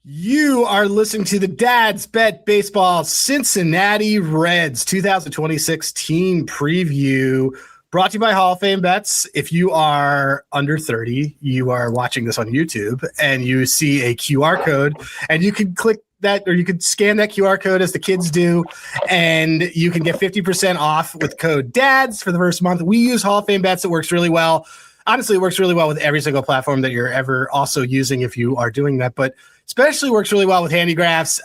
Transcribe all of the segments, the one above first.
You are listening to the Dad's Bet Baseball Cincinnati Reds 2026 team preview, brought to you by Hall of Fame Bets. If you are under 30, you are watching this on YouTube and you see a QR code, and you can click that, or you can scan that QR code as the kids do, and you can get 50% off with code DADS for the first month. We use Hall of Fame Bets. It works really well. Honestly, it works really well with every single platform that you're ever also using if you are doing that, but especially works really well with Handigraphs.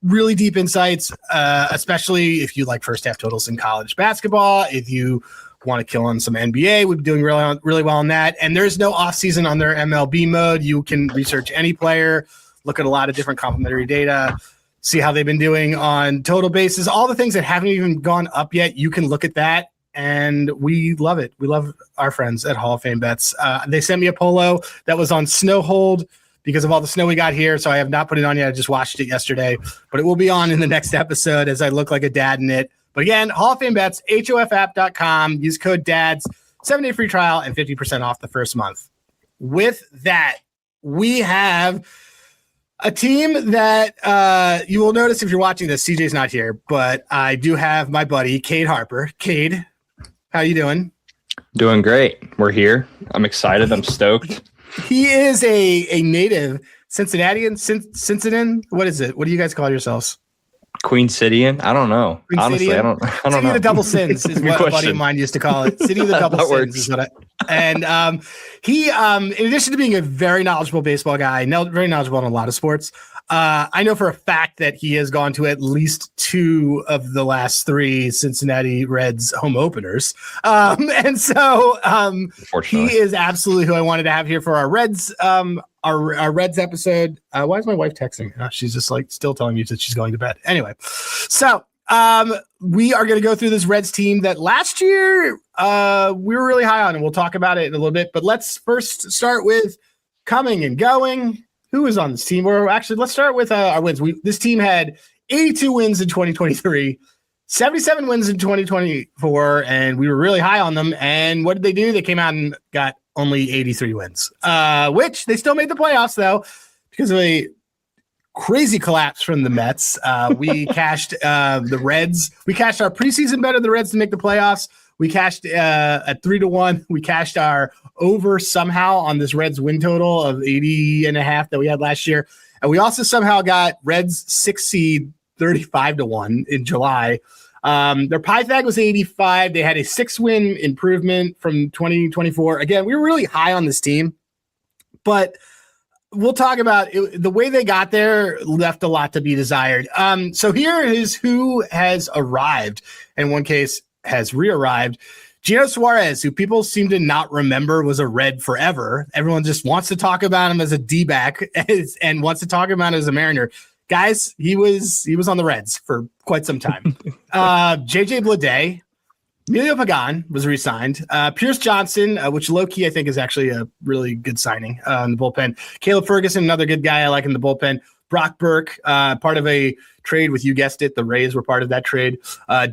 Really deep insights, especially if you like first half totals in college basketball. If you want to kill on some NBA, we've been doing really well on that. And there's no off season on their MLB mode. You can research any player, look at a lot of different complementary data, see how they've been doing on total bases, all the things that haven't even gone up yet. You can look at that. And we love it. We love our friends at Hall of Fame Bets. They sent me a polo that was on snow hold because of all the snow we got here. So I have not put it on yet. I just watched it yesterday, but it will be on in the next episode as I look like a dad in it. But again, Hall of Fame Bets, hofapp.com. Use code DADS, 7-day free trial and 50% off the first month. With that, we have a team that you will notice if you're watching this. CJ's not here, but I do have my buddy, Cade Harper. Cade, how you doing? Doing great. We're here. I'm excited. I'm stoked. He is a native Cincinnatian, Cincinnati. What is it? What do you guys call yourselves? Queen Cityan? I don't know. Queen Honestly, Cityan? I don't City know. of the Double Sins is what a buddy of mine used to call it. City of the Double Sins works. is what and he, in addition to being a very knowledgeable baseball guy, very knowledgeable in a lot of sports, I know for a fact that he has gone to at least 2 of the last 3 Cincinnati Reds home openers. And so he is absolutely who I wanted to have here for our Reds, our Reds episode. Why is my wife texting? She's just like still telling me that she's going to bed. Anyway, so we are going to go through this Reds team that last year we were really high on, and we'll talk about it in a little bit. But let's first start with coming and going. Who is on this team? Or actually, let's start with our wins. This team had 82 wins in 2023, 77 wins in 2024, and we were really high on them. And what did they do? They came out and got only 83 wins, which they still made the playoffs, though, because of a crazy collapse from the Mets. We cashed the Reds. We cashed our preseason bet of the Reds to make the playoffs. We cashed at 3-1. We cashed our over somehow on this Reds win total of 80.5 that we had last year. And we also somehow got Reds 6 seed 35-1 in July. Their Pythag was 85. They had a 6-win improvement from 2024. Again, we were really high on this team, but we'll talk about it. The way they got there left a lot to be desired. So here is who has arrived. In one case, has re-arrived. Gino Suarez, who people seem to not remember was a Red forever. Everyone just wants to talk about him as a D-back and wants to talk about him as a Mariner. Guys, he was on the Reds for quite some time. JJ Bleday, Emilio Pagan was re-signed. Pierce Johnson, which low-key I think is actually a really good signing in the bullpen. Caleb Ferguson, another good guy I like in the bullpen. Brock Burke, part of a trade with, you guessed it, the Rays were part of that trade.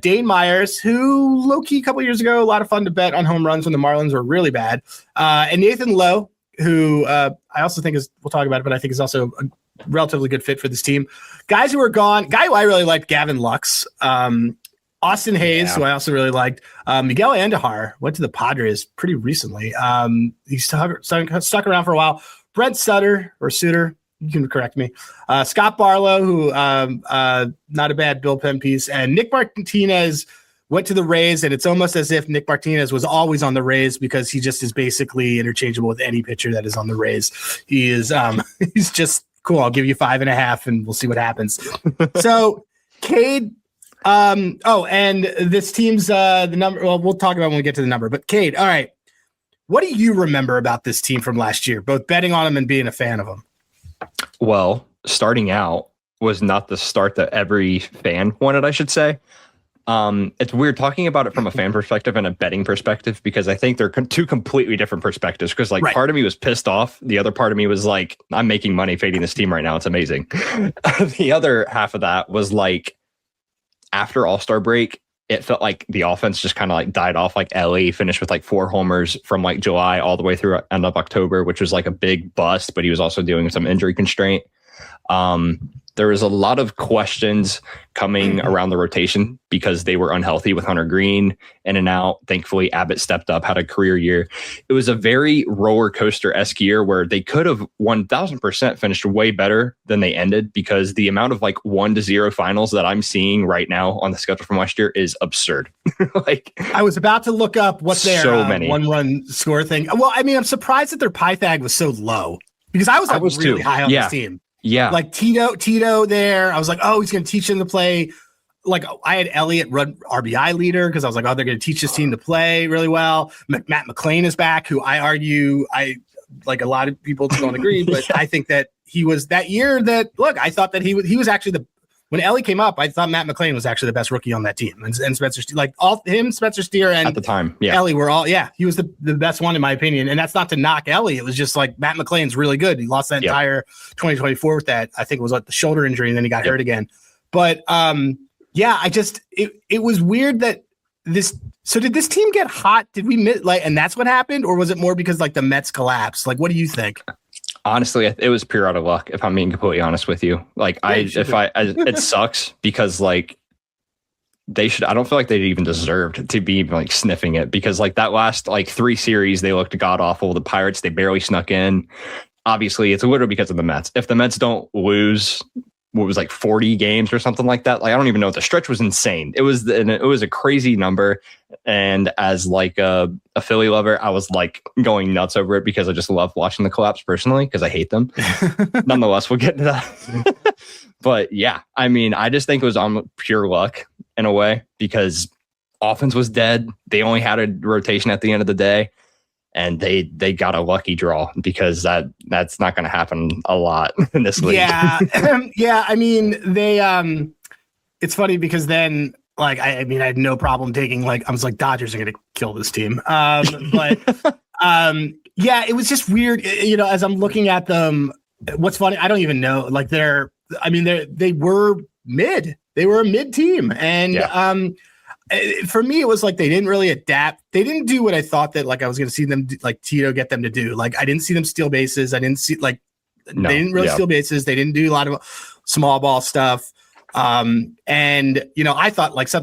Dane Myers, who low-key a couple years ago, a lot of fun to bet on home runs when the Marlins were really bad. And Nathan Lowe, who I also think is, we'll talk about it, but I think is also a relatively good fit for this team. Guys who are gone, guy who I really liked, Gavin Lux. Austin Hayes, who I also really liked. Miguel Andujar went to the Padres pretty recently. He stuck around for a while. Brent Sutter, you can correct me. Scott Barlow, who not a bad bullpen piece. And Nick Martinez went to the Rays, and it's almost as if Nick Martinez was always on the Rays because he just is basically interchangeable with any pitcher that is on the Rays. He is he's just cool. I'll give you 5.5 and we'll see what happens. So Cade, and this team's the number. Well, we'll talk about when we get to the number, but Cade, all right. What do you remember about this team from last year, both betting on them and being a fan of them? Well, starting out was not the start that every fan wanted, I should say. It's weird talking about it from a fan perspective and a betting perspective, because I think they're 2 completely different perspectives. Because part of me was pissed off. The other part of me was like, I'm making money fading this team right now. It's amazing. The other half of that was like, after All-Star break, it felt like the offense just kind of like died off. Like Elly finished with like 4 homers from like July all the way through end of October, which was like a big bust, but he was also doing some injury constraint. There was a lot of questions coming around the rotation because they were unhealthy with Hunter Green in and out. Thankfully, Abbott stepped up, had a career year. It was a very roller coaster-esque year where they could have 1000% finished way better than they ended, because the amount of like 1-0 finals that I'm seeing right now on the schedule from last year is absurd. Like, I was about to look up what their so many one-run score thing. Well, I mean, I'm surprised that their Pythag was so low, because I was really high on this team. Yeah. Like Tito there. I was like, oh, he's going to teach him to play. Like, I had Elly at RBI leader, because I was like, oh, they're going to teach this team to play really well. Matt McClain is back, who I argue, like a lot of people don't agree, but I think that he was that year that, look, I thought that he was actually when Elly came up, I thought Matt McClain was actually the best rookie on that team. And Spencer, like Spencer Steer and at the time, Elly were all, he was the best one in my opinion. And that's not to knock Elly. It was just like Matt McClain's really good. He lost that entire 2024 with that. I think it was like the shoulder injury, and then he got hurt again. But it was weird that so did this team get hot? Did we miss, like, and that's what happened? Or was it more because like the Mets collapsed? Like, what do you think? Honestly, it was pure out of luck, if I'm being completely honest with you. Like, it sucks because like I don't feel like they even deserved to be like sniffing it, because like that last like 3 series, they looked god awful. The Pirates, they barely snuck in. Obviously, it's literally because of the Mets. If the Mets don't lose, what was like 40 games or something like that, like I don't even know. The stretch was insane. It was a crazy number. And as like a Philly lover, I was like going nuts over it, because I just love watching the collapse personally, because I hate them. Nonetheless, we'll get into that. But yeah, I mean, I just think it was on pure luck in a way, because offense was dead. They only had a rotation at the end of the day, and they got a lucky draw, because that's not going to happen a lot in this league. Yeah. I mean, they it's funny because then, like, I mean, I had no problem taking, like, I was like, Dodgers are going to kill this team. But it was just weird. You know, as I'm looking at them, what's funny, I don't even know, like they were mid. They were a mid team. And for me, it was like they didn't really adapt. They didn't do what I thought that like I was going to see them like Tito get them to do. Like, I didn't see them steal bases. I didn't see they didn't really steal bases. They didn't do a lot of small ball stuff. And you know, I thought like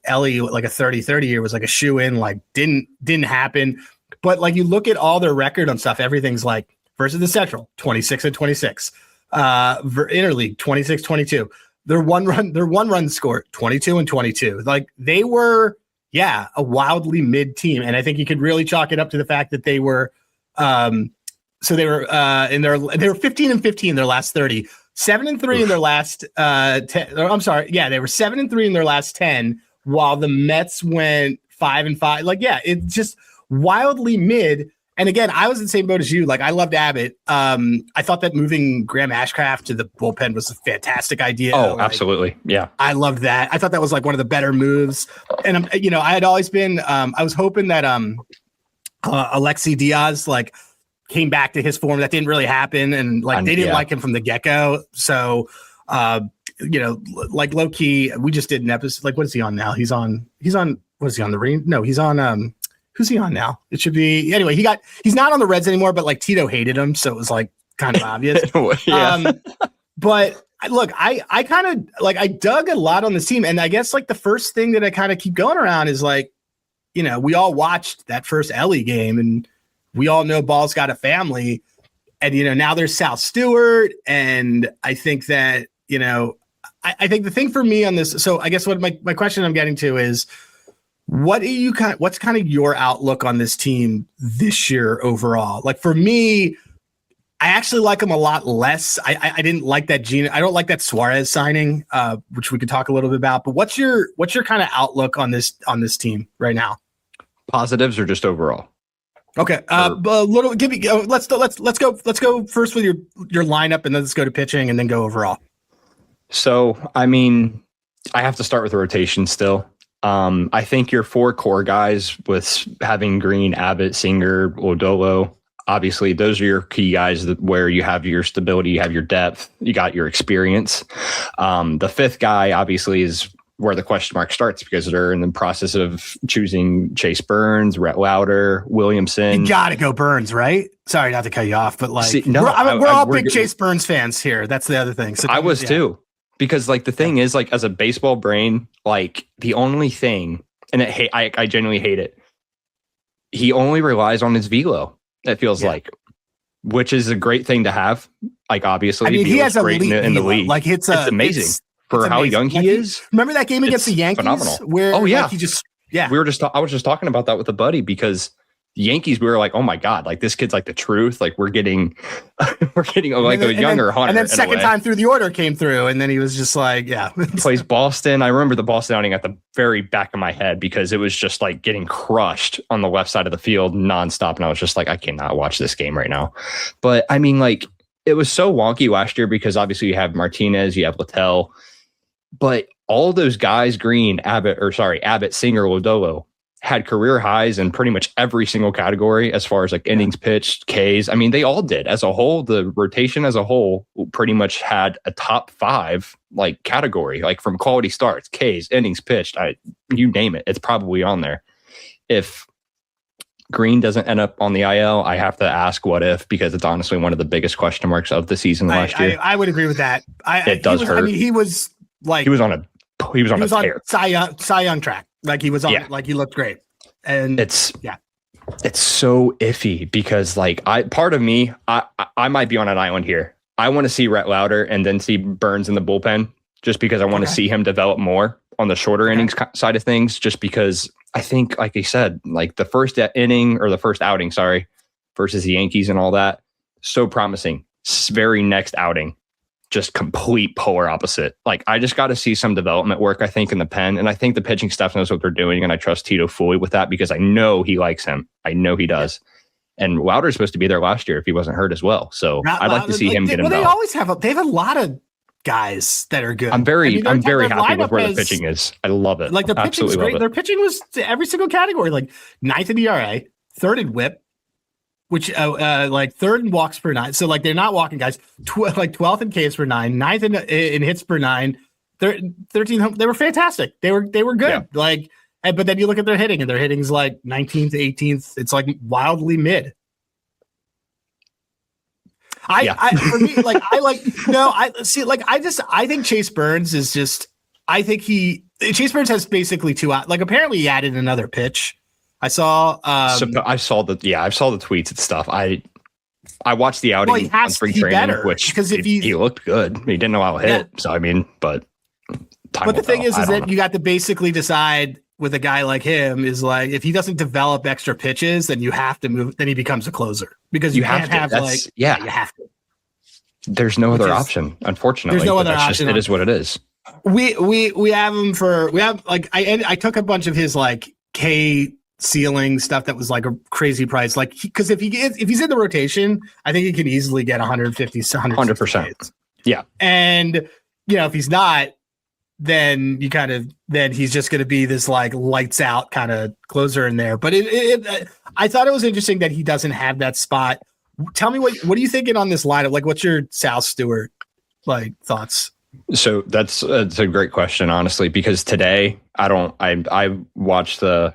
Elly, like a 30-30 year was like a shoe in, like didn't happen. But like you look at all their record on stuff, everything's like versus the Central 26-26, interleague 26-22. Their one run score 22-22. Like they were, a wildly mid team. And I think you could really chalk it up to the fact that they were, they were 15-15 in their last 30, 7-3 in their last 10. I'm sorry. Yeah, they were 7-3 in their last 10, while the Mets went 5-5. Like, it's just wildly mid. And again, I was in the same boat as you. Like, I loved Abbott. I thought that moving Graham Ashcraft to the bullpen was a fantastic idea. Oh, like, absolutely. Yeah. I loved that. I thought that was like one of the better moves. And, I had always been, I was hoping that Alexi Diaz, like, came back to his form. That didn't really happen. And like, they didn't like him from the get-go. So, like low key, we just did an episode. Like, what is he on now? He's on, what is he on, the Ring? No, he's on, who's he on now? It should be, anyway, he's not on the Reds anymore, but like Tito hated him. So it was like kind of obvious. But look, I kind of like, I dug a lot on this team. And I guess like the first thing that I kind of keep going around is like, we all watched that first Elly game, and we all know Ball's got a family, and, now there's Sal Stewart. And I think that, I think the thing for me on this, so I guess what my question I'm getting to is, what's kind of your outlook on this team this year overall? Like for me, I actually like them a lot less. I didn't like that I don't like that Suarez signing, which we could talk a little bit about, but what's your kind of outlook on this team right now? Positives or just overall? Okay. Let's go first with your lineup, and then let's go to pitching, and then go overall. So, I mean, I have to start with the rotation still. I think your 4 core guys, with having Green, Abbott, Singer, Lodolo, obviously those are your key guys where you have your stability, you have your depth, you got your experience. The 5th guy obviously is where the question mark starts, because they're in the process of choosing Chase Burns, Rhett Lauder, Williamson. You gotta go Burns, right? Sorry not to cut you off, but like, See, no, we're all big Chase Burns fans here. That's the other thing. So I was too, because like the thing is, like, as a baseball brain, like the only thing, and I genuinely hate it. He only relies on his velo. It feels like, which is a great thing to have. Like, obviously, I mean, he has a great in the league. Like, it's amazing for how young he is. Remember that game against the Yankees? Phenomenal. Where, like, he just, I was just talking about that with a buddy, because the Yankees, we were like, oh my God, like this kid's like the truth. Like we're getting like a younger Hunter. And then second time through the order came through, and then he was just like, plays Boston. I remember the Boston outing at the very back of my head, because it was just like getting crushed on the left side of the field nonstop. And I was just like, I cannot watch this game right now. But I mean, like, it was so wonky last year, because obviously you have Martinez, you have Littell, but all those guys, Abbott, Singer, Lodolo, had career highs in pretty much every single category as far as like innings pitched, Ks. I mean, they all did as a whole. The rotation as a whole pretty much had a top 5 like category, like from quality starts, Ks, innings pitched. You name it, it's probably on there. If Green doesn't end up on the IL, I have to ask what if, because it's honestly one of the biggest question marks of the season last year. I would agree with that. It does hurt. I mean, he was on a tear. Cy Young track. Like he was on, like he looked great. And it's so iffy, because like part of me, I might be on an island here. I want to see Rhett Lauder and then see Burns in the bullpen, just because I want to see him develop more on the shorter innings side of things, just because I think, like I said, like the first outing, versus the Yankees and all that, so promising. Very next outing, just complete polar opposite. Like, I just got to see some development work, I think, in the pen. And I think the pitching staff knows what they're doing. And I trust Tito fully with that, because I know he likes him. I know he does. And Lauder's supposed to be there last year if he wasn't hurt as well. So I'd like to see him get involved. They always they have a lot of guys that are good. I'm very happy with where the pitching is. I love it. Like, their pitching is great. Their pitching was to every single category, like 9th in ERA, 3rd in WHIP, which like 3rd in walks per 9. So like they're not walking guys. Like 12th in Ks per 9, 9th in hits per 9, 13th. They were fantastic. They were good. Yeah. Like, but then you look at their hitting, and their hitting's like 19th, 18th. It's like wildly mid. I think Chase Burns is just. I think Chase Burns has basically 2 out. Like, apparently he added another pitch. I saw I saw the tweets and stuff. I watched the outing on spring training, which he looked good. He didn't know how to hit. So I mean, but the thing is that you got to basically decide with a guy like him, is like, if he doesn't develop extra pitches, then you have to move. Then he becomes a closer, because you can't have you have to. There's no other option, unfortunately. There's no other option. It is what it is. We have him I took a bunch of his like K ceiling stuff that was like a crazy price, like, because if he's in the rotation, I think he can easily get 100%. Yeah. And if he's not, then he's just going to be this like lights out kind of closer in there. But I thought it was interesting that he doesn't have that spot. Tell me what are you thinking on this lineup? Like, what's your Sal Stewart like thoughts? So that's a great question, honestly, because today I didn't watch the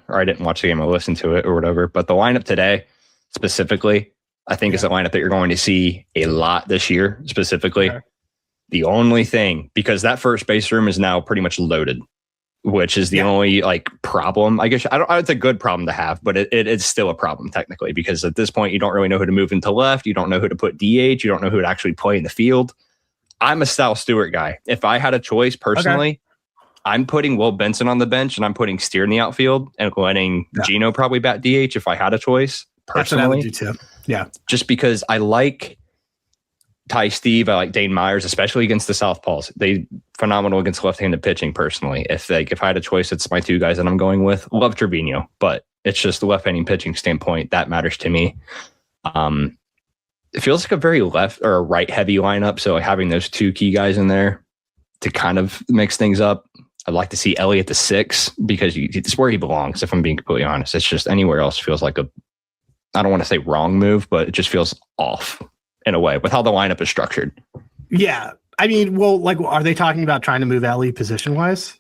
game, I listened to it or whatever, but the lineup today specifically, I think is a lineup that you're going to see a lot this year specifically. Okay. The only thing, because that first base room is now pretty much loaded, which is the only like problem. I guess it's a good problem to have, but it's still a problem technically, because at this point you don't really know who to move into left. You don't know who to put DH. You don't know who to actually play in the field. I'm a Sal Stewart guy. If I had a choice personally, I'm putting Will Benson on the bench, and I'm putting Steer in the outfield, and letting Gino probably bat DH if I had a choice personally. That's what I would do too. Yeah. Just because I like Ty Steve, I like Dane Myers, especially against the Southpaws. They phenomenal against left-handed pitching personally. If I had a choice, it's my 2 guys that I'm going with. Love Trevino, but it's just the left-handed pitching standpoint that matters to me. It feels like a very left or a right heavy lineup. So like having those 2 key guys in there to kind of mix things up. I'd like to see Elly at the 6, because it's where he belongs. If I'm being completely honest, it's just anywhere else feels like I don't want to say wrong move, but it just feels off in a way with how the lineup is structured. Yeah. I mean, well, like, are they talking about trying to move Elly position wise?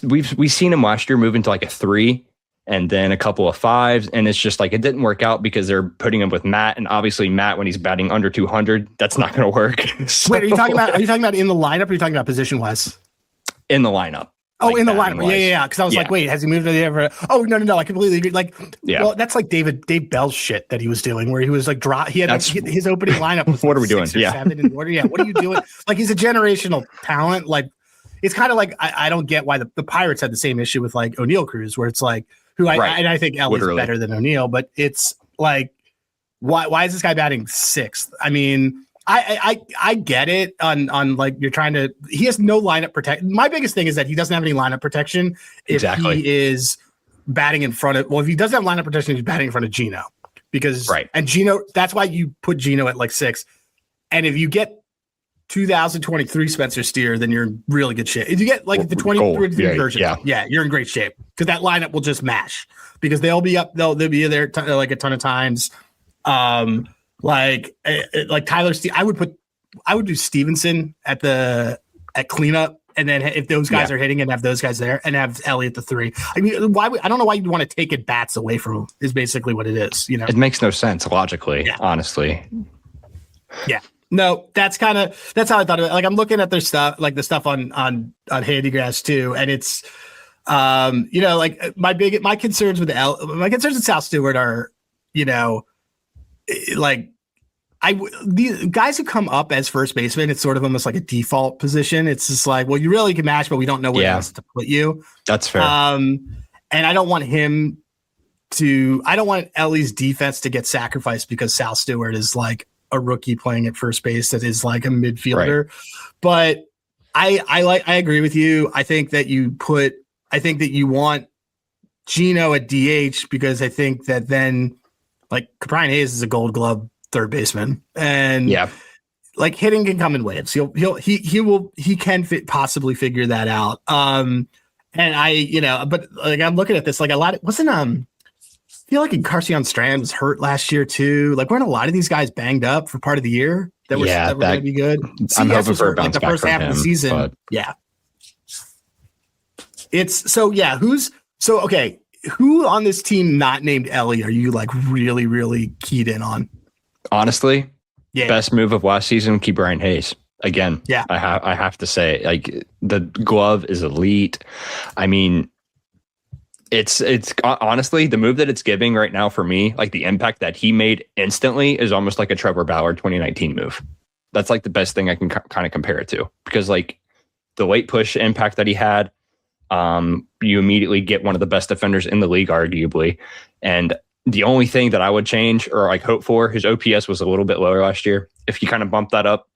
we've seen him last year move into like a 3 and then a couple of 5s, and it's just like it didn't work out because they're putting him with Matt, and obviously Matt, when he's batting under 200, that's not going to work. So, Wait, are you talking about in the lineup, or are you talking about position wise? in the lineup? Oh, like in the lineup. Yeah. Because I was like, wait, has he moved to the ever? Oh, no. I completely agree. Like, well, that's like Dave Bell's shit that he was doing, where he was like, he had his opening lineup was what like are we doing? 7 in order. Yeah. What are you doing? Like, he's a generational talent. Like, it's kind of like, I don't get why the Pirates had the same issue with like O'Neal Cruz, where it's like, I think Elly's better than O'Neal, but it's like, why is this guy batting 6th? I mean, I get it on like you're trying to. He has no lineup protection. My biggest thing is that he doesn't have any lineup protection if he is batting in front of. Well, if he doesn't have lineup protection, he's batting in front of Gino because and Gino. That's why you put Gino at like 6. And if you get 2023 Spencer Steer, then you're in really good shape. If you get like the 2023 version, you're in great shape because that lineup will just mash because they'll be up. They'll be there like a ton of times. Like Tyler I would do Stevenson at cleanup, and then if those guys are hitting, and have those guys there, and have Elly at the 3. I mean, I don't know why you'd want to take at bats away from him. Is basically what it is. You know, it makes no sense logically, honestly. Yeah, no, that's how I thought of it. Like, I'm looking at their stuff, like the stuff on Handygrass too, and it's like my concerns with Sal Stewart are, like the guys who come up as first baseman, it's sort of almost like a default position. It's just like, well, you really can match, but we don't know where else to put you. That's fair. And I don't want Elly's defense to get sacrificed because Sal Stewart is like a rookie playing at first base that is like a midfielder. Right. But I agree with you. I think that you want Gino at DH because I think that then like Brian Hayes is a Gold Glove third baseman, and like hitting can come in waves. He can possibly figure that out. And but like I'm looking at this, like a lot of, I feel like Carcion Strand was hurt last year too. Like, weren't a lot of these guys banged up for part of the year that were going to be good? I'm hoping for a bounce back the first half of the season. But... Yeah. Who on this team not named Elly are you like really, really keyed in on? Honestly, best move of last season, keep Brian Hayes. Again, I have to say, like, the glove is elite. I mean, it's honestly the move that it's giving right now for me, like the impact that he made instantly is almost like a Trevor Bauer 2019 move. That's like the best thing I can kind of compare it to, because like the late push impact that he had, you immediately get one of the best defenders in the league, arguably. And the only thing that I would change or like hope for, his OPS was a little bit lower last year. If you kind of bump that up,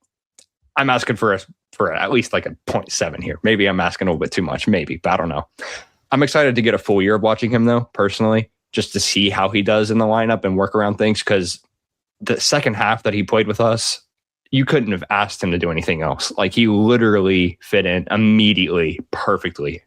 I'm asking for at least like a 0.7 here. Maybe I'm asking a little bit too much, maybe, but I don't know. I'm excited to get a full year of watching him though, personally, just to see how he does in the lineup and work around things. Because the second half that he played with us, you couldn't have asked him to do anything else. Like, he literally fit in immediately perfectly.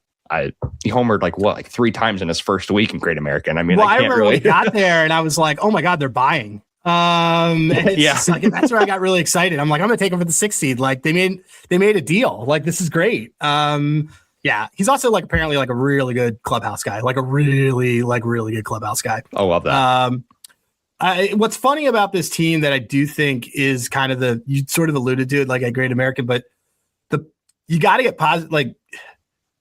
He homered like 3 times in his first week in Great American. I mean, I remember when we got there and I was like, oh my God, they're buying. And that's where I got really excited. I'm like, I'm gonna take him for the 6th seed. Like, they made a deal. Like, this is great. He's also like apparently like a really good clubhouse guy, like a really good clubhouse guy. I love that. What's funny about this team that I do think is kind of you sort of alluded to it, like a Great American, but you got to get positive. Like,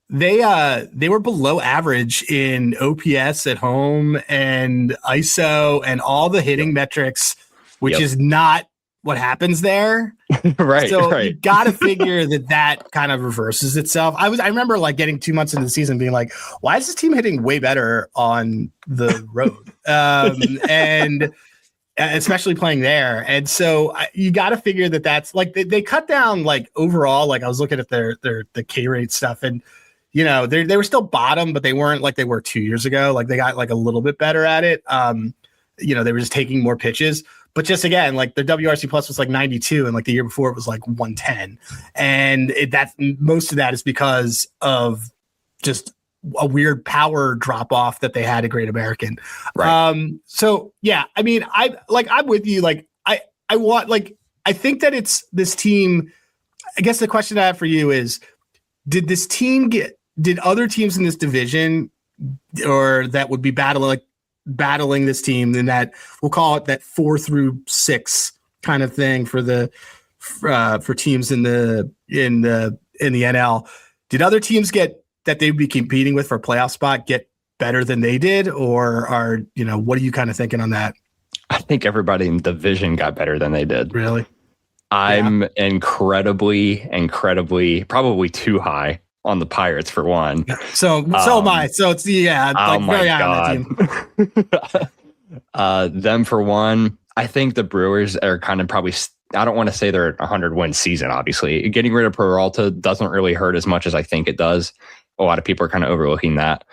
they were below average in OPS at home and ISO and all the hitting metrics, which is not what happens there. Right. So you got to figure that kind of reverses itself. I remember like getting 2 months into the season being like, why is this team hitting way better on the road? And especially playing there. And so you got to figure that's like, they cut down like overall, like I was looking at the K rate stuff, and they were still bottom, but they weren't like they were 2 years ago. Like, they got like a little bit better at it. They were just taking more pitches, but just again, like their WRC plus was like 92. And like the year before it was like 110. And most of that is because of just a weird power drop off that they had at Great American. Right. So yeah, I mean, I'm with you. Like, I think that it's this team. I guess the question I have for you is, did this team did other teams in this division or that would be battling this team in that, we'll call it that 4 through 6 kind of thing for teams in the NL, did other teams that they'd be competing with for a playoff spot get better than they did, or what are you kind of thinking on that? I think everybody in the division got better than they did. Really? I'm incredibly, probably too high on the Pirates for one. So am I. So it's very high on that team. Them for one. I think the Brewers are kind of probably, I don't want to say they're a 100-win season, obviously. Getting rid of Peralta doesn't really hurt as much as I think it does. A lot of people are kind of overlooking that.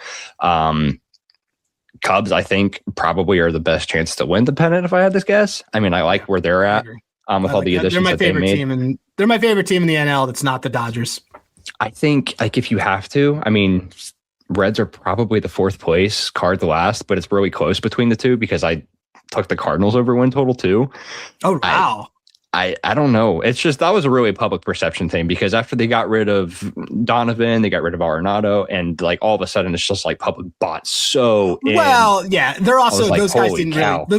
Cubs, I think, probably are the best chance to win the pennant if I had this guess. I mean, I like where they're at with all the additions that they made. They're my favorite team in the NL that's not the Dodgers. I think, if you have to, I mean, Reds are probably the 4th place, Cards last, but it's really close between the two because I took the Cardinals over win total too. Oh, wow. I don't know. It's just, that was a really public perception thing because after they got rid of Donovan, they got rid of Arenado, and all of a sudden it's just public bought so in. Well, yeah, they're also, those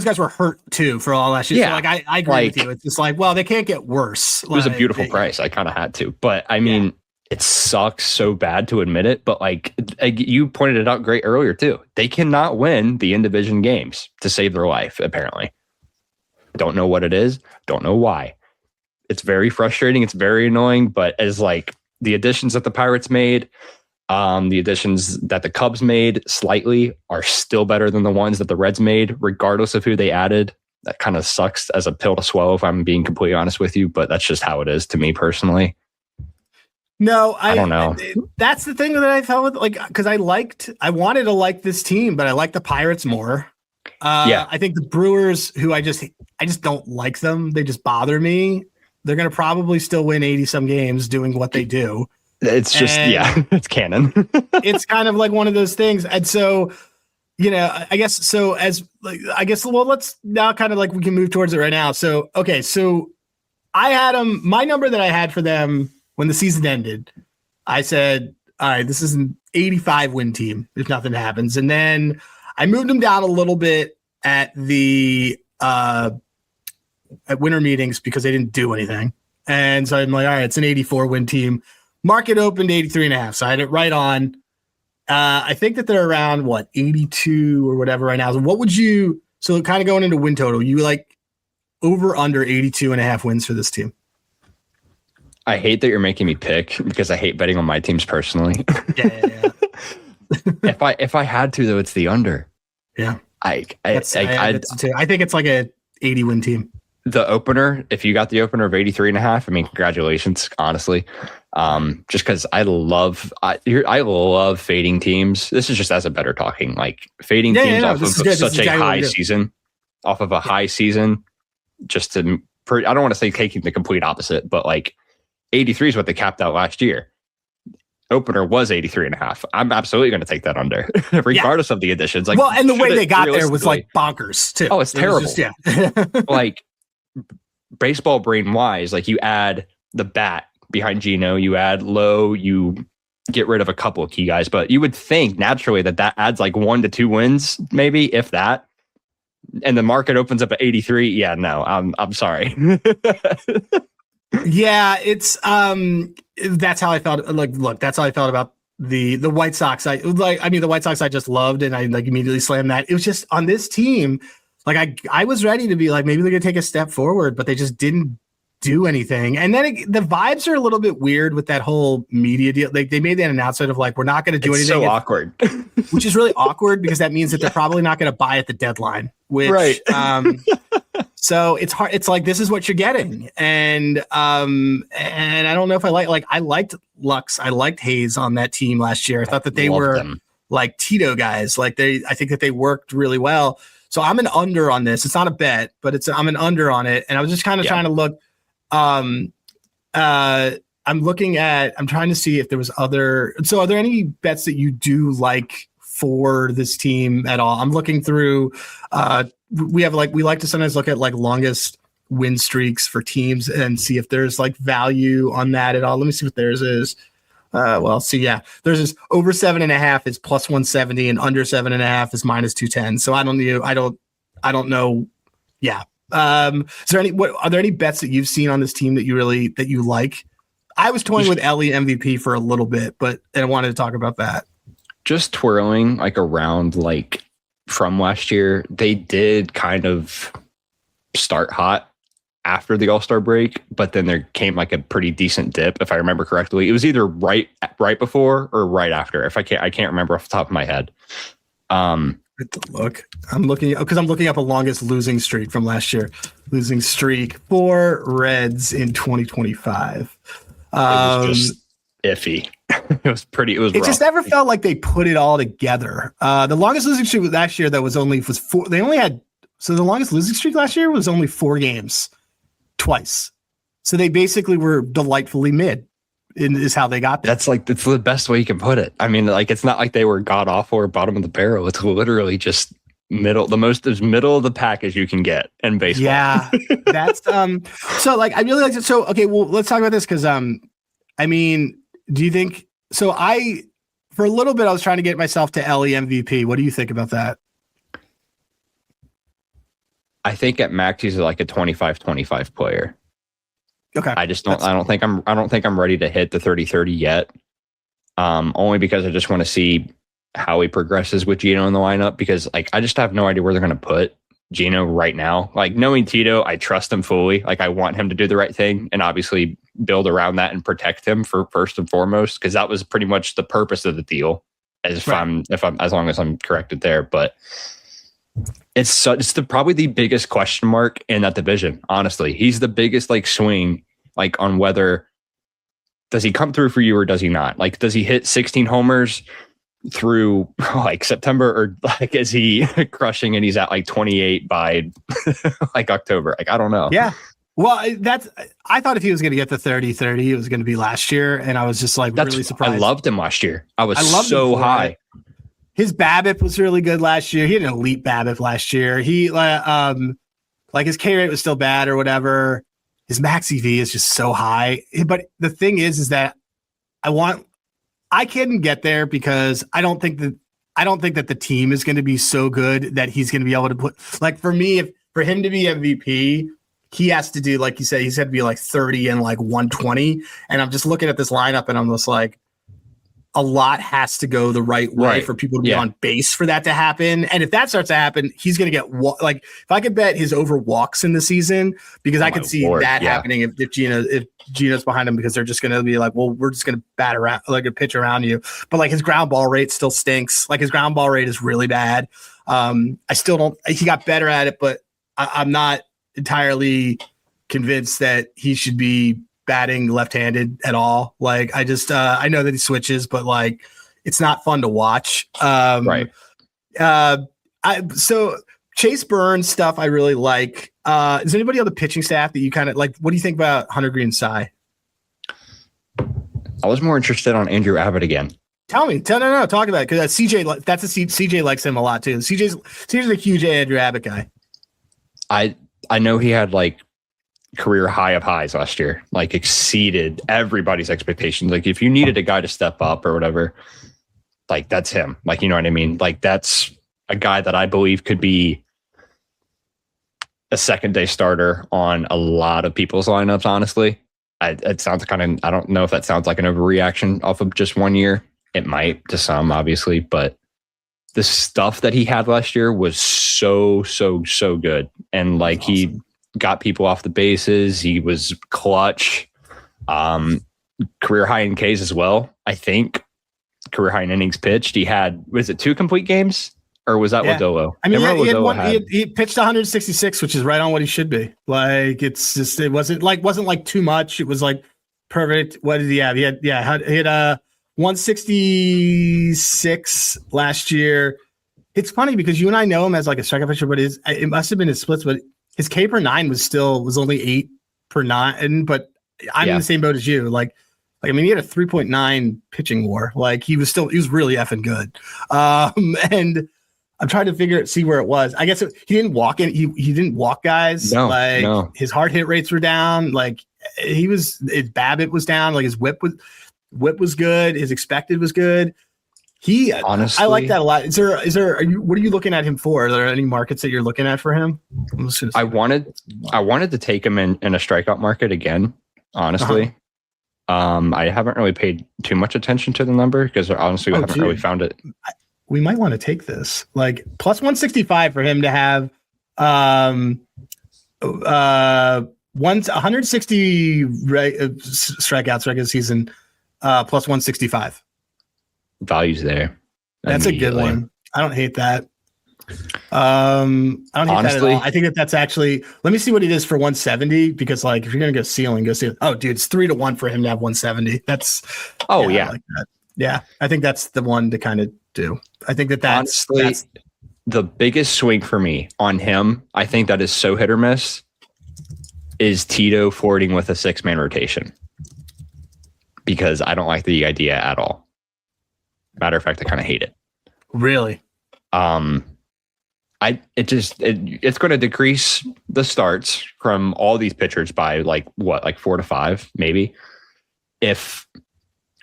guys were hurt too for all last year. Yeah. So I agree with you. It's just they can't get worse. It was a beautiful price. I kind of had to, but I mean, it sucks so bad to admit it, but you pointed it out great earlier too. They cannot win the in-division games to save their life, apparently. Don't know what it is. Don't know why. It's very frustrating. It's very annoying, but as the additions that the Pirates made, the additions that the Cubs made slightly are still better than the ones that the Reds made, regardless of who they added. That kind of sucks as a pill to swallow, if I'm being completely honest with you, but that's just how it is to me personally. No, I don't know. That's the thing that I felt with because I wanted to like this team, but I like the Pirates more. I think the Brewers, who I just don't like them. They just bother me. They're going to probably still win 80 some games doing what they do. It's just, it's canon. It's kind of like one of those things. And so, I guess, let's now kind of we can move towards it right now. So, okay. So I had them, my number that I had for them when the season ended, I said, all right, this is an 85 win team if nothing happens. And then I moved them down a little bit at the at winter meetings because they didn't do anything. And so I'm all right, it's an 84 win team. Market opened 83.5. So I had it right on. I think that they're around 82 or whatever right now. So what would you, so kind of going into win total, you over under 82.5 wins for this team? I hate that you're making me pick because I hate betting on my teams personally. Yeah. If I had to though, it's the under. Yeah. I think it's a 80 win team. The opener, if you got the opener of 83.5, I mean, congratulations, honestly. Just because I love fading teams. This is just as a better talking, fading teams off of such a high season, high season. Just to, I don't want to say taking the complete opposite, but 83 is what they capped out last year. Opener was 83.5. I'm absolutely going to take that under, regardless of the additions. And the way they got there was bonkers too. Oh, it's terrible. Baseball brain wise, you add the bat behind Geno, you add Lowe, you get rid of a couple of key guys, but you would think naturally that adds 1 to 2 wins, maybe if that. And the market opens up at 83. Yeah, no, I'm sorry. Yeah, it's that's how I felt. Look, that's how I felt about the White Sox. The White Sox I just loved, and I immediately slammed that. It was just on this team. I was ready to be maybe they're gonna take a step forward, but they just didn't do anything. And then the vibes are a little bit weird with that whole media deal. They made that announcement of we're not going to do anything. So awkward, which is really awkward because that means that they're probably not going to buy at the deadline. Which, right. So it's hard. It's this is what you're getting, and I don't know if I liked Lux. I liked Hayes on that team last year. I thought that they were them. Tito guys. I think that they worked really well. So I'm an under on this. It's not a bet, but I'm an under on it. And I was just kind of trying to look. I'm trying to see if there was other. So are there any bets that you do like for this team at all? I'm looking through. We like to sometimes look at longest win streaks for teams and see if there's value on that at all. Let me see what theirs is. Well, see, yeah, there's this over 7.5 is plus 170 and under 7.5 is minus 210. So I don't know. Yeah. Are there any bets that you've seen on this team that you like? I was toying with Elly MVP for a little bit, but I wanted to talk about that. Just twirling like around like from last year, they did kind of start hot after the All-Star break, but then there came like a pretty decent dip, if I remember correctly. It was either right before or right after. I can't remember off the top of my head. Look, I'm looking up a longest losing streak from last year. Losing streak for Reds in 2025. It was just iffy. It was rough. Just never felt like they put it all together. The longest losing streak last year was 4. They only had, so the longest losing streak last year was only 4 games. Twice. So they basically were delightfully mid is how they got there. That's the best way you can put it. I mean, like, it's not like they were god awful or bottom of the barrel. It's literally just middle of the pack as you can get in baseball. Yeah. That's so like I really like it. So okay, well, let's talk about this because I mean, do you think so? For a little bit I was trying to get myself to Elly MVP. What do you think about that? I think at max he's like a 25-25 player. Okay. I don't think I'm ready to hit the 30-30 yet. Only because I just want to see how he progresses with Gino in the lineup, because like I just have no idea where they're going to put Gino right now. Like, knowing Tito, I trust him fully. Like, I want him to do the right thing and obviously build around that and protect him for first and foremost, because that was pretty much the purpose of the deal. As long as I'm corrected there, but it's probably the biggest question mark in that division. Honestly, he's the biggest like swing, like on whether does he come through for you or does he not? Like, does he hit 16 homers through like September, or like is he crushing and he's at like 28 by like October? Like, I don't know. Yeah. Well, I thought if he was going to get the 30-30, it was going to be last year, and I was just like really surprised. I loved him last year. I loved so high. His BABIP was really good last year. He had an elite BABIP last year. He like his K rate was still bad or whatever. His max EV is just so high. But the thing is that I couldn't get there because I don't think that the team is going to be so good that he's going to be able to put, like, for me, for him to be MVP, he has to do, like you said, he's had to be like 30 and like 120. And I'm just looking at this lineup and I'm just like, a lot has to go the right way for people to be on base for that to happen. And if that starts to happen, he's going to get like, if I could bet his over walks in the season, because I could see that happening if Gino's behind him, because they're just going to be like, well, we're just going to bat around, like a pitch around you. But like his ground ball rate still stinks. Like his ground ball rate is really bad. He got better at it, but I'm not entirely convinced that he should be batting left-handed at all. Like, I just I know that he switches, but like it's not fun to watch. So Chase Burns stuff I really like. Is anybody on the pitching staff that you kind of like? What do you think about Hunter Green Cy? I was more interested on Andrew Abbott again. Tell me. No, talk about it, because CJ likes him a lot too. CJ's a huge Andrew Abbott guy. I know he had like career high of highs last year, like exceeded everybody's expectations. Like, if you needed a guy to step up or whatever, like that's him. Like, you know what I mean? Like, that's a guy that I believe could be a second day starter on a lot of people's lineups. Honestly, it sounds kind of, I don't know if that sounds like an overreaction off of just 1 year. It might to some, obviously, but the stuff that he had last year was so good. And like, awesome. He got people off the bases. He was clutch. Career high in Ks as well, I think. Career high in innings pitched. He had, was it 2 complete games? Or was that what Dolo? I mean, he pitched 166, which is right on what he should be. Like, it's just, it wasn't like too much. It was like perfect. What did he have? He had 166 last year. It's funny because you and I know him as like a strikeout pitcher, but it must have been his splits, but his K per 9 was only 8 per 9. But I'm in the same boat as you. Like, I mean, he had a 3.9 pitching WAR. Like, he was really effing good. And I'm trying to see where it was. I guess he didn't walk in. He didn't walk guys. No. His hard hit rates were down. Like, his BABIP was down. Like, his whip was whip was good. His expected was good. Honestly, I like that a lot. What are you looking at him for? Are there any markets that you're looking at for him? I wanted to take him in a strikeout market again, honestly. I haven't really paid too much attention to the number because honestly, we haven't really found it. We might want to take this like plus 165 for him to have 160 strikeouts regular season, plus 165. Value's there. That's a good one. I don't hate that. I don't hate honestly, that at all. I think that's actually. Let me see what it is for 170 because like if you're gonna go ceiling, go see it. Oh, dude, it's 3-1 for him to have 170. That's I like that. Yeah, I think that's the one to kind of do. I think that's the biggest swing for me on him. I think that is so hit or miss. Is Tito forwarding with a 6-man rotation because I don't like the idea at all. Matter of fact, I kind of hate it. Really? It's going to decrease the starts from all these pitchers by like 4 to 5, maybe. If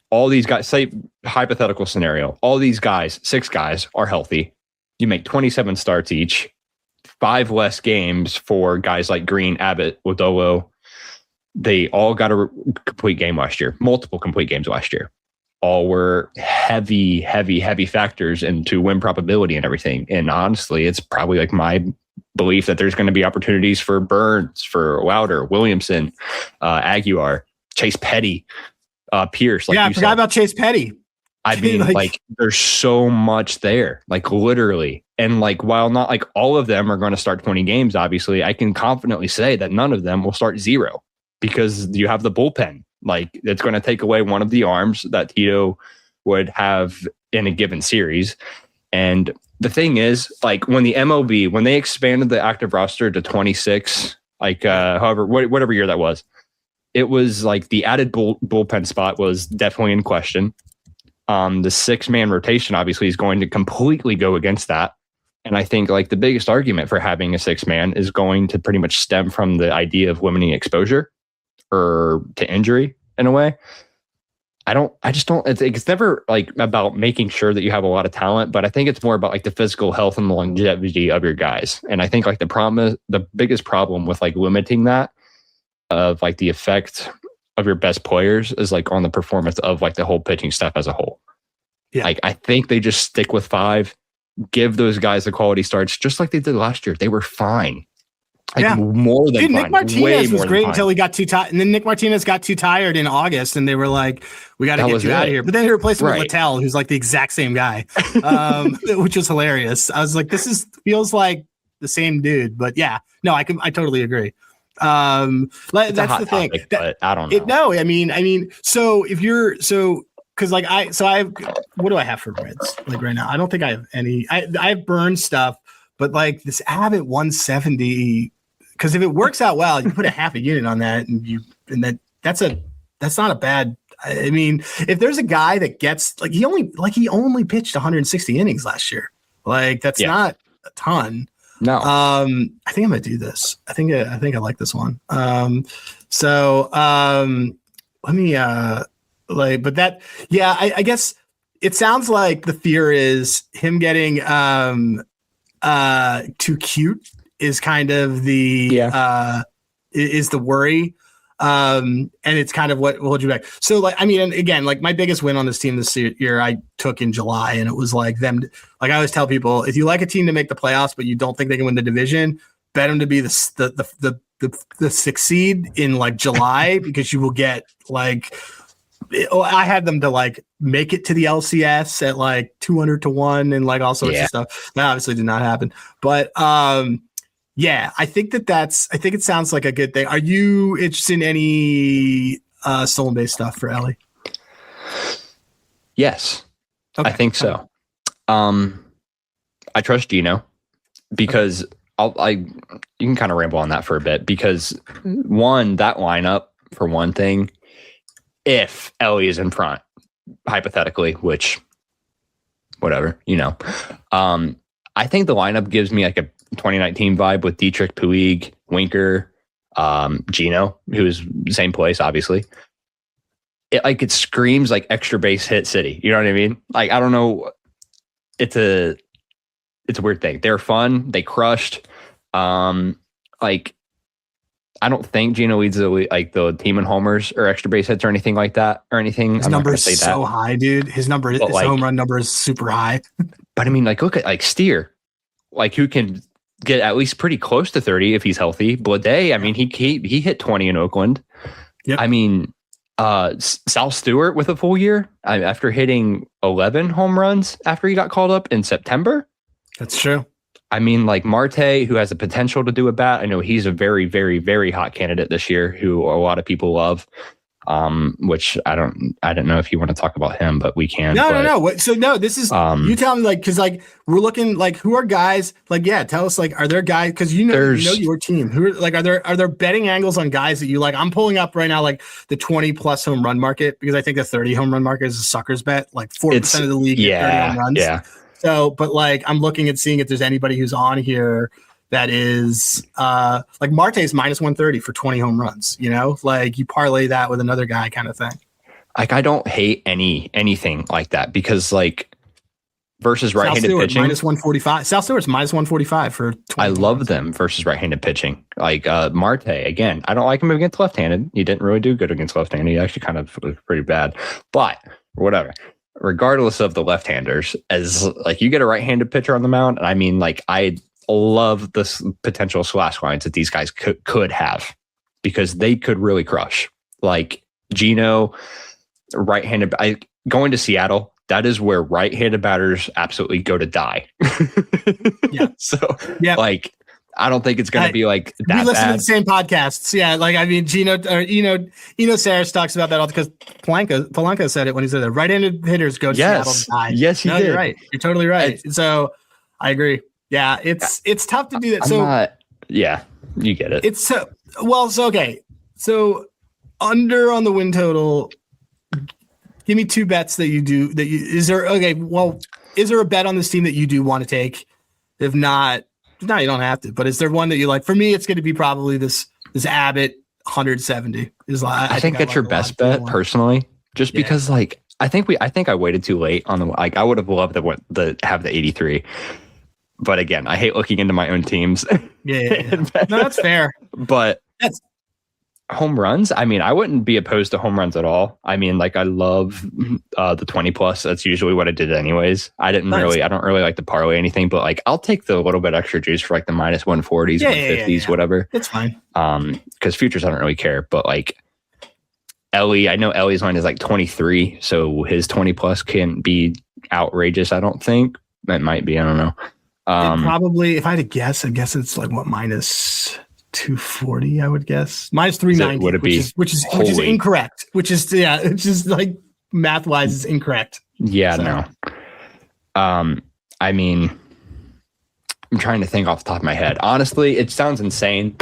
all these guys, say hypothetical scenario, all these guys, 6 guys are healthy. You make 27 starts each, 5 less games for guys like Green, Abbott, Odolo. They all got a complete game last year, multiple complete games last year. All were heavy factors into win probability and everything. And honestly, it's probably like my belief that there's going to be opportunities for Burns, for Wilder, Williamson, Aguilar, Chase Petty, Pierce. Like I forgot about Chase Petty. I mean, like there's so much there, like literally. And like, while not like all of them are going to start 20 games, obviously, I can confidently say that none of them will start 0 because you have the bullpen. Like it's going to take away one of the arms that Tito would have in a given series. And the thing is, like when the MLB, when they expanded the active roster to 26, like whatever year that was, it was like the added bullpen spot was definitely in question. The 6-man rotation obviously is going to completely go against that. And I think like the biggest argument for having a 6-man is going to pretty much stem from the idea of limiting exposure or to injury in a way. It's never like about making sure that you have a lot of talent, but I think it's more about like the physical health and the longevity of your guys. And I think like the biggest problem with like limiting that of like the effect of your best players is like on the performance of like the whole pitching staff as a whole. Yeah. Like I think they just stick with 5, give those guys the quality starts just like they did last year. They were fine. Like more than Nick Martinez was great until he got too tired. And then Nick Martinez got too tired in August and they were like, we got to get you out of here. But then he replaced him with Littell, who's like the exact same guy, which was hilarious. I was like, feels like the same dude. But yeah, no, I totally agree. That's the thing. Topic, but I don't know. I mean, so if you're because like what do I have for Reds like right now? I don't think I have any. I have Burn stuff, but like this Abbott 170. Because if it works out well, you put a half a unit on that, that's not a bad. I mean, if there's a guy that gets like he only pitched 160 innings last year, like that's not a ton. No. I think I'm gonna do this. I think I like this one. Let me but that I guess it sounds like the fear is him getting too cute. Is kind of the is the worry, and it's kind of what will hold you back. So like I mean, and again, like my biggest win on this team this year, I took in July, and it was like them. Like I always tell people, if you like a team to make the playoffs, but you don't think they can win the division, bet them to be the 6th seed in like July because you will get like. I had them to like make it to the LCS at like 200-1 and like all sorts of stuff. That obviously did not happen, but I think it sounds like a good thing. Are you interested in any stolen-based stuff for Elly? Yes, okay. I think so. I trust Gino because you can kind of ramble on that for a bit because that lineup for one thing, if Elly is in front, hypothetically, which whatever, I think the lineup gives me like a 2019 vibe with Dietrich, Puig, Winker, Gino, who is the same place, obviously. it screams like extra base hit city. You know what I mean? Like, I don't know. It's a weird thing. They're fun. They crushed. Like, I don't think Gino leads the team in homers or extra base hits or anything like that or anything. His number is so high, dude. His home run number is super high. But I mean, like, look at like Steer, like, who can get at least pretty close to 30 if he's healthy. Blade, I mean, he hit 20 in Oakland. Yep. I mean, Sal Stewart with a full year after hitting 11 home runs after he got called up in September. That's true. I mean, like Marte, who has the potential to do a bat. I know he's a very, very, very hot candidate this year, who a lot of people love. Which I don't know if you want to talk about him, but we can. No. So no, this is you tell me, like, because like we're looking like, who are guys like, yeah, tell us, like, are there guys, because you know your team, who are like, are there betting angles on guys that you like? I'm pulling up right now like the 20 plus home run market, because I think the 30 home run market is a sucker's bet, like 4% of the league get 30 home runs. Yeah. So, but like, I'm looking at seeing if there's anybody who's on here that is like Marte's minus 130 for 20 home runs, you know, like you parlay that with another guy kind of thing. Like, I don't hate anything like that, because like versus right-handed pitching, minus 145. Sal Stewart's minus 145 for 20 I love them versus right-handed pitching. Like Marte, again, I don't like him against left-handed. He didn't really do good against left-handed. He actually kind of was pretty bad, but whatever. Regardless of the left-handers, as like you get a right-handed pitcher on the mound, and I mean, like, I love the potential slash lines that these guys could have, because they could really crush. Like Gino, right-handed, going to Seattle, that is where right-handed batters absolutely go to die. Yeah. So, yeah, like, I don't think it's going to be like that. We listen to the same podcasts. Yeah. Like, I mean, Gino, or Eno Saris talks about that all, because Polanco said it when he said that right-handed hitters go to Seattle to die. Yes, he did. You're right. You're totally right. So I agree. Yeah. It's tough to do that. Yeah, you get it. It's okay. So under on the win total, give me two bets that you do is there a bet on this team that you do want to take? If not, no, you don't have to, but is there one that you like? For me, it's going to be probably this Abbott 170 is like, I think that's your best bet personally, just because like, I think I waited too late on the, like, I would have loved to have the 83, but again, I hate looking into my own teams. Yeah. No, that's fair. But that's home runs. I mean, I wouldn't be opposed to home runs at all. I mean, like, I love the 20 plus. That's usually what I did anyways. I don't really like to parlay anything, but like, I'll take the little bit extra juice for like the minus 140s, 150s, whatever. It's fine. Because futures, I don't really care, but like Elly, I know Elly's line is like 23, so his 20 plus can't be outrageous. I don't think it might be. I don't know. Probably, if I had to guess, I guess it's like what, minus 240, I would guess. Minus 390, would it be? Which is incorrect. It's just like math wise is incorrect. Yeah, so. No. I mean, I'm trying to think off the top of my head. Honestly, it sounds insane.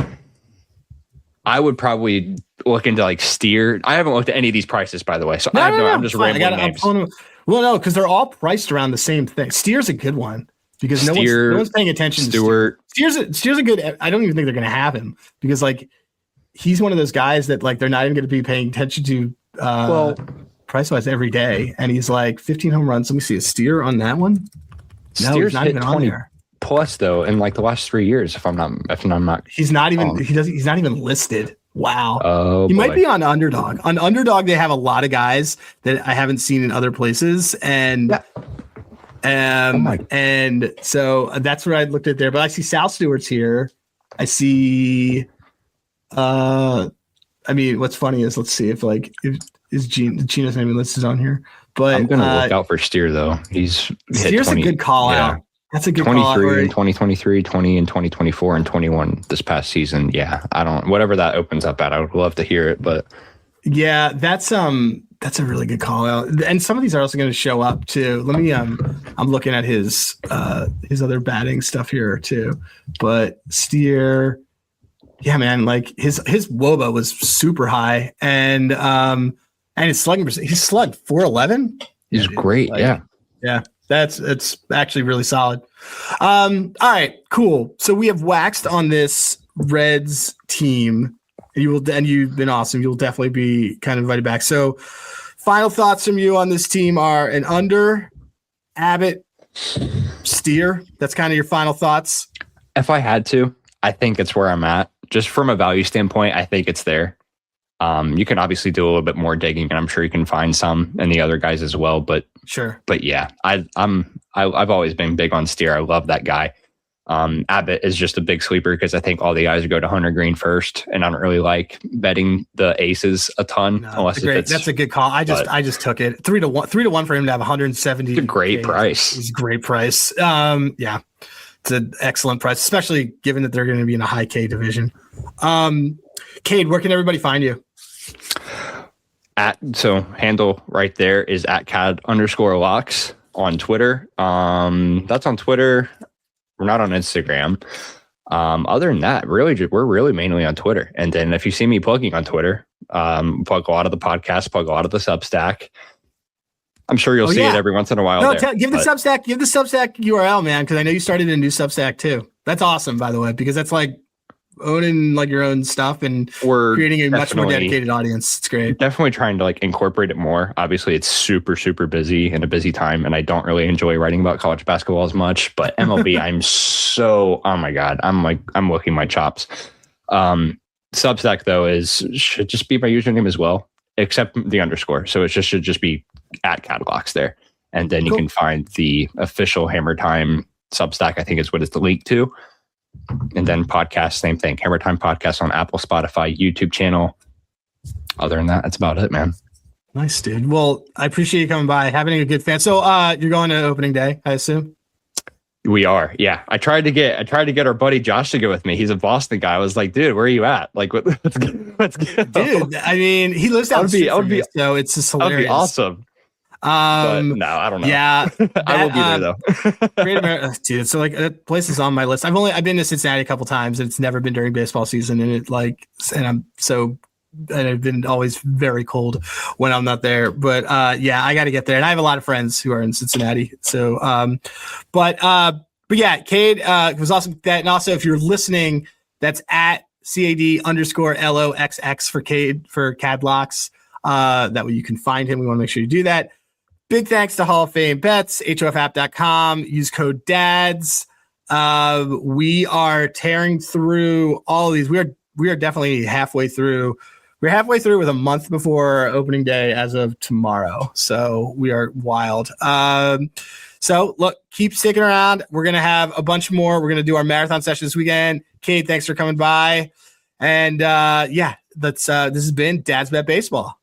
I would probably look into like Steer. I haven't looked at any of these prices, by the way. So I'm just rambling names. Well, no, because they're all priced around the same thing. Steer's a good one. Because no one's paying attention to Stewart. Steer's a good. I don't even think they're going to have him, because like he's one of those guys that like they're not even going to be paying attention to price wise every day. And he's like 15 home runs. Let me see a Steer on that one. No, Steer's he's not even on there. Plus though, in like the last 3 years, if I'm not, he's not even. He's not even listed. Wow. Oh, he might be on Underdog. On Underdog, they have a lot of guys that I haven't seen in other places, and. Yeah. And so that's what I looked at there, but I see Sal Stewart's here. I see, I mean, what's funny is, let's see if Gino's name listed on here, but I'm going to look out for Steer though. Steer's a good call out. That's a good 23 in 2023, 20 in 2024, and 21 this past season. Yeah. Whatever that opens up at, I would love to hear it, but yeah, that's a really good call out. And some of these are also going to show up too. Let me, I'm looking at his other batting stuff here too, but Steer, yeah, man, like his WOBA was super high, and his slugging percent, he slugged 411. He's great. Like, yeah. It's actually really solid. All right, cool. So we have waxed on this Reds team. And you've been awesome. You'll definitely be kind of invited back. So final thoughts from you on this team are an under, Abbott, Steer. That's kind of your final thoughts. If I had to, I think it's where I'm at. Just from a value standpoint, I think it's there. You can obviously do a little bit more digging, and I'm sure you can find some in the other guys as well. But sure. But yeah, I've always been big on Steer. I love that guy. Abbott is just a big sleeper because I think all the guys would go to Hunter Green first, and I don't really like betting the aces a ton. No, that's a good call. I just took it 3-1 for him to have 170. It's a great price. It's a great price. Yeah, it's an excellent price, especially given that they're going to be in a high K division. Cade, where can everybody find you? Handle right there is @CAD_locks on Twitter. That's on Twitter. We're not on Instagram. Other than that, we're really mainly on Twitter. And then if you see me plugging on Twitter, plug a lot of the podcasts, plug a lot of the Substack. I'm sure you'll see it every once in a while. Give the Substack URL, man, because I know you started a new Substack too. That's awesome, by the way, because that's like owning like your own stuff and we're creating a much more dedicated audience. It's great. Definitely trying to like incorporate it more. Obviously, it's super, super busy and a busy time, and I don't really enjoy writing about college basketball as much. But MLB, oh my God, I'm licking my chops. Substack though should just be my username as well, except the underscore. So it should just be @CADlocks there, and then you can find the official Hammer Time Substack. I think is what it's the link to. And then podcast, same thing. Hammer Time Podcast on Apple, Spotify, YouTube channel. Other than that, that's about it, man. Nice, dude. Well, I appreciate you coming by, having a good fan. So you're going to opening day, I assume? We are, yeah. I tried to get our buddy Josh to go with me. He's a Boston guy. I was like, dude, where are you at? Like, let's go. Dude, I mean, he lives down the street from me, so it's just hilarious. That'd be awesome. But no, I don't know. Yeah, I will be there though. Great America, dude. So like that place is on my list. I've been to Cincinnati a couple times, and it's never been during baseball season. And I've been always very cold when I'm not there. But yeah, I got to get there, and I have a lot of friends who are in Cincinnati. So, but yeah, Cade, it was awesome. That, and also if you're listening, that's @CAD_LOXX for Cade for CADlocks. That way you can find him. We want to make sure you do that. Big thanks to Hall of Fame Bets, hofapp.com. Use code DADS. We are tearing through all of these. We are definitely halfway through. We're halfway through with a month before opening day as of tomorrow. So we are wild. So look, keep sticking around. We're going to have a bunch more. We're going to do our marathon session this weekend. Cade, thanks for coming by. And yeah, this has been Dad's Bet Baseball.